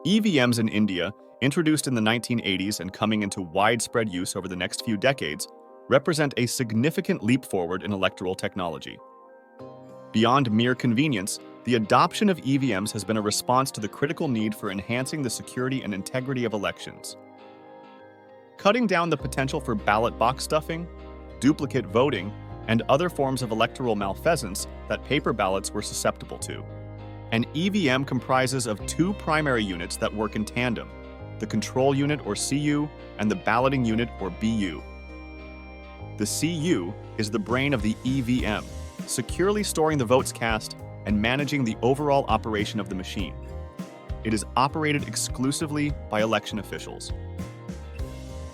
EVMs in India, introduced in the 1980s and coming into widespread use over the next few decades, represent a significant leap forward in electoral technology. Beyond mere convenience, the adoption of EVMs has been a response to the critical need for enhancing the security and integrity of elections. Cutting down the potential for ballot box stuffing, duplicate voting, and other forms of electoral malfeasance that paper ballots were susceptible to. An EVM comprises of two primary units that work in tandem: the control unit or CU and the balloting unit or BU. The CU is the brain of the EVM, securely storing the votes cast and managing the overall operation of the machine. It is operated exclusively by election officials.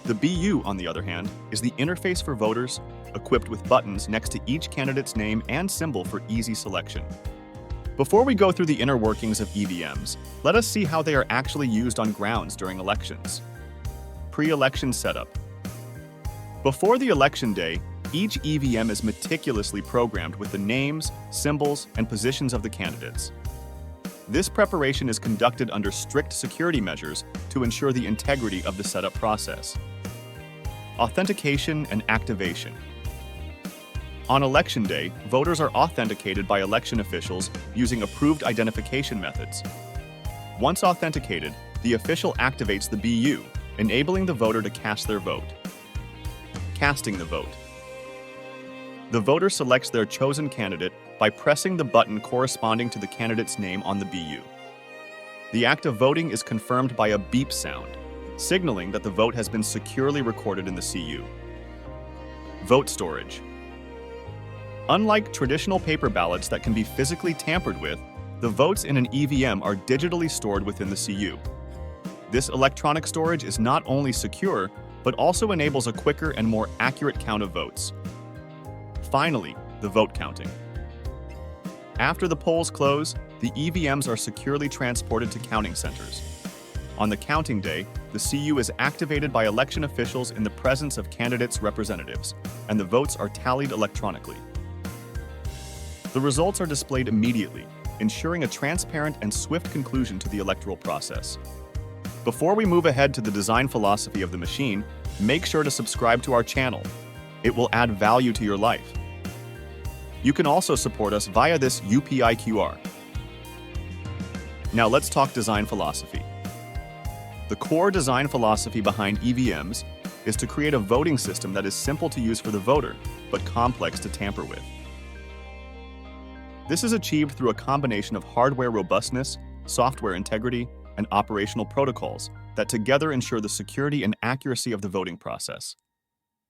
The BU, on the other hand, is the interface for voters, equipped with buttons next to each candidate's name and symbol for easy selection. Before we go through the inner workings of EVMs, let us see how they are actually used on grounds during elections. Pre-election setup. Before the election day, each EVM is meticulously programmed with the names, symbols, and positions of the candidates. This preparation is conducted under strict security measures to ensure the integrity of the setup process. Authentication and activation. On election day, voters are authenticated by election officials using approved identification methods. Once authenticated, the official activates the BU, enabling the voter to cast their vote. Casting the vote. The voter selects their chosen candidate by pressing the button corresponding to the candidate's name on the BU. The act of voting is confirmed by a beep sound, signaling that the vote has been securely recorded in the CU. Vote storage. Unlike traditional paper ballots that can be physically tampered with, the votes in an EVM are digitally stored within the CU. This electronic storage is not only secure, but also enables a quicker and more accurate count of votes. Finally, the vote counting. After the polls close, the EVMs are securely transported to counting centers. On the counting day, the CU is activated by election officials in the presence of candidates' representatives, and the votes are tallied electronically. The results are displayed immediately, ensuring a transparent and swift conclusion to the electoral process. Before we move ahead to the design philosophy of the machine, make sure to subscribe to our channel. It will add value to your life. You can also support us via this UPI QR. Now let's talk design philosophy. The core design philosophy behind EVMs is to create a voting system that is simple to use for the voter, but complex to tamper with. This is achieved through a combination of hardware robustness, software integrity, and operational protocols that together ensure the security and accuracy of the voting process.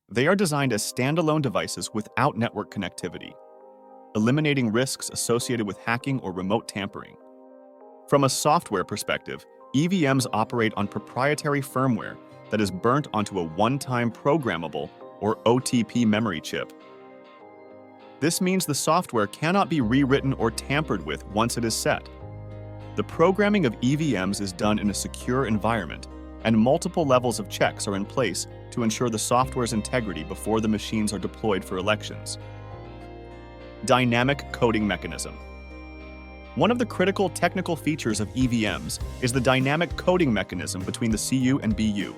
They are designed as standalone devices without network connectivity, eliminating risks associated with hacking or remote tampering. From a software perspective, EVMs operate on proprietary firmware that is burnt onto a one-time programmable, or OTP, memory chip. This means the software cannot be rewritten or tampered with once it is set. The programming of EVMs is done in a secure environment, and multiple levels of checks are in place to ensure the software's integrity before the machines are deployed for elections. Dynamic coding mechanism. One of the critical technical features of EVMs is the dynamic coding mechanism between the CU and BU.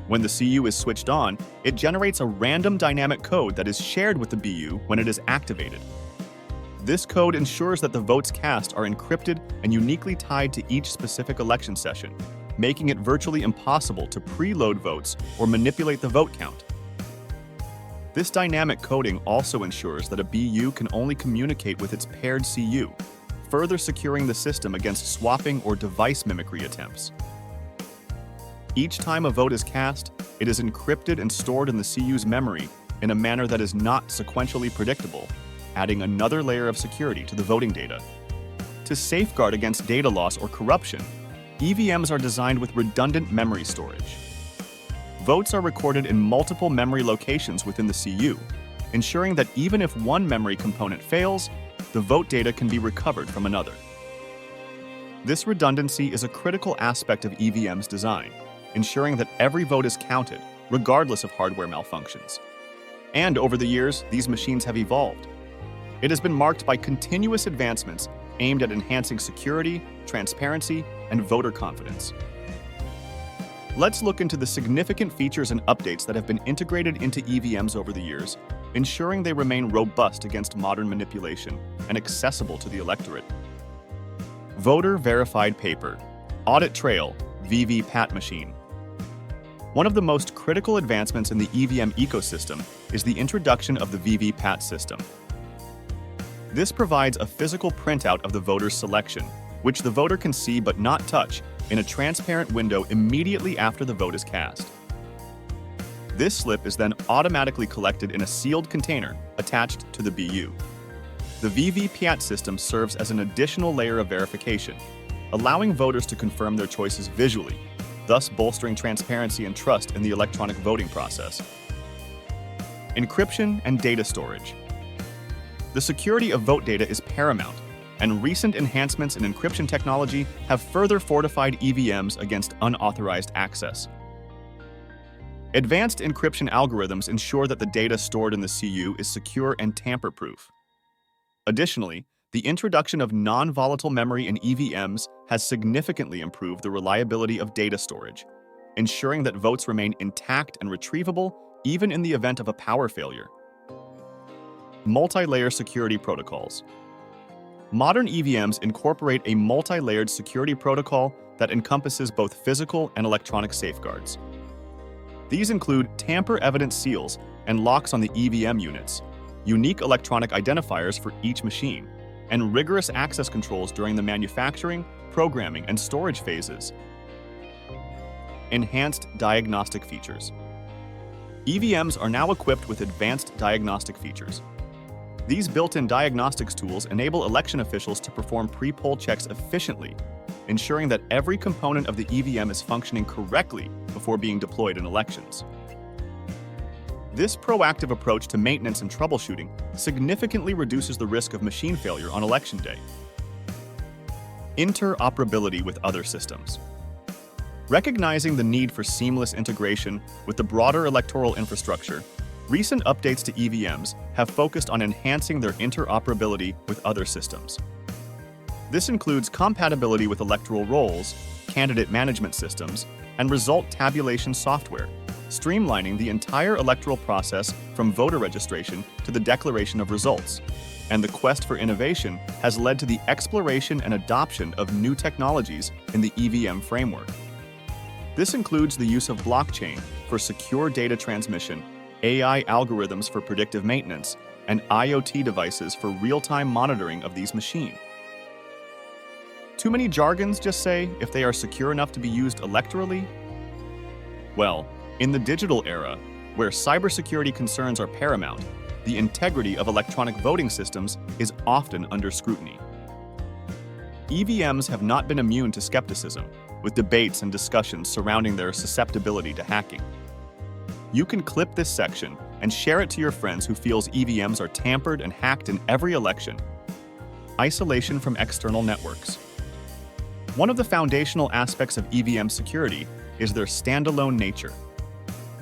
When the CU is switched on, it generates a random dynamic code that is shared with the BU when it is activated. This code ensures that the votes cast are encrypted and uniquely tied to each specific election session, making it virtually impossible to preload votes or manipulate the vote count. This dynamic coding also ensures that a BU can only communicate with its paired CU, further securing the system against swapping or device mimicry attempts. Each time a vote is cast, it is encrypted and stored in the CU's memory in a manner that is not sequentially predictable, adding another layer of security to the voting data. To safeguard against data loss or corruption, EVMs are designed with redundant memory storage. Votes are recorded in multiple memory locations within the CU, ensuring that even if one memory component fails, the vote data can be recovered from another. This redundancy is a critical aspect of EVM's design, ensuring that every vote is counted, regardless of hardware malfunctions. And over the years, these machines have evolved. It has been marked by continuous advancements aimed at enhancing security, transparency, and voter confidence. Let's look into the significant features and updates that have been integrated into EVMs over the years, ensuring they remain robust against modern manipulation and accessible to the electorate. Voter Verified Paper Audit Trail VVPAT machine. One of the most critical advancements in the EVM ecosystem is the introduction of the VVPAT system. This provides a physical printout of the voter's selection, which the voter can see but not touch, in a transparent window immediately after the vote is cast. This slip is then automatically collected in a sealed container attached to the BU. The VVPAT system serves as an additional layer of verification, allowing voters to confirm their choices visually, thus bolstering transparency and trust in the electronic voting process. Encryption and data storage. The security of vote data is paramount, and recent enhancements in encryption technology have further fortified EVMs against unauthorized access. Advanced encryption algorithms ensure that the data stored in the CU is secure and tamper-proof. Additionally, the introduction of non-volatile memory in EVMs has significantly improved the reliability of data storage, ensuring that votes remain intact and retrievable even in the event of a power failure. Multi-layer security protocols. Modern EVMs incorporate a multi-layered security protocol that encompasses both physical and electronic safeguards. These include tamper-evident seals and locks on the EVM units, unique electronic identifiers for each machine, and rigorous access controls during the manufacturing, programming, and storage phases. Enhanced diagnostic features. EVMs are now equipped with advanced diagnostic features. These built-in diagnostics tools enable election officials to perform pre-poll checks efficiently, ensuring that every component of the EVM is functioning correctly before being deployed in elections. This proactive approach to maintenance and troubleshooting significantly reduces the risk of machine failure on election day. Interoperability with other systems. Recognizing the need for seamless integration with the broader electoral infrastructure, recent updates to EVMs have focused on enhancing their interoperability with other systems. This includes compatibility with electoral rolls, candidate management systems, and result tabulation software, streamlining the entire electoral process from voter registration to the declaration of results. And the quest for innovation has led to the exploration and adoption of new technologies in the EVM framework. This includes the use of blockchain for secure data transmission, AI algorithms for predictive maintenance, and IoT devices for real-time monitoring of these machines. Too many jargons just say if they are secure enough to be used electorally? Well, in the digital era, where cybersecurity concerns are paramount, the integrity of electronic voting systems is often under scrutiny. EVMs have not been immune to skepticism, with debates and discussions surrounding their susceptibility to hacking. You can clip this section and share it to your friends who feels EVMs are tampered and hacked in every election. Isolation from external networks. One of the foundational aspects of EVM security is their standalone nature.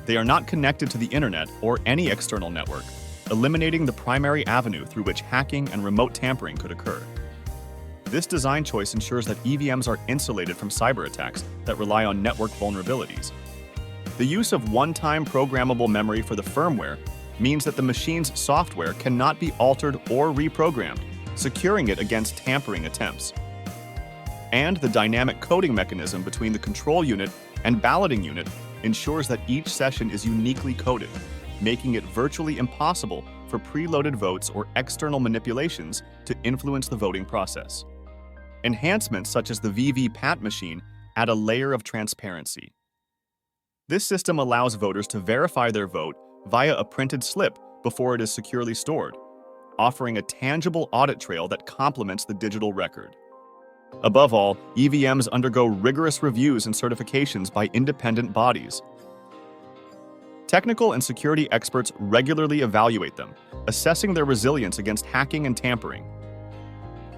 They are not connected to the internet or any external network, eliminating the primary avenue through which hacking and remote tampering could occur. This design choice ensures that EVMs are insulated from cyber attacks that rely on network vulnerabilities. The use of one-time programmable memory for the firmware means that the machine's software cannot be altered or reprogrammed, securing it against tampering attempts. And the dynamic coding mechanism between the control unit and balloting unit ensures that each session is uniquely coded, making it virtually impossible for preloaded votes or external manipulations to influence the voting process. Enhancements such as the VVPAT machine add a layer of transparency. This system allows voters to verify their vote via a printed slip before it is securely stored, offering a tangible audit trail that complements the digital record. Above all, EVMs undergo rigorous reviews and certifications by independent bodies. Technical and security experts regularly evaluate them, assessing their resilience against hacking and tampering.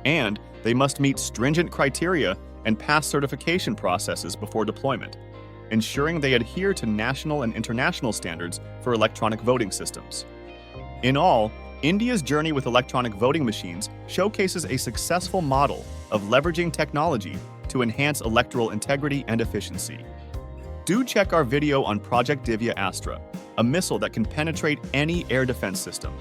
And they must meet stringent criteria and pass certification processes before deployment, ensuring they adhere to national and international standards for electronic voting systems. In all, India's journey with electronic voting machines showcases a successful model of leveraging technology to to enhance electoral integrity and efficiency. Do check our video on Project Divya Astra, a missile that can penetrate any air defense system.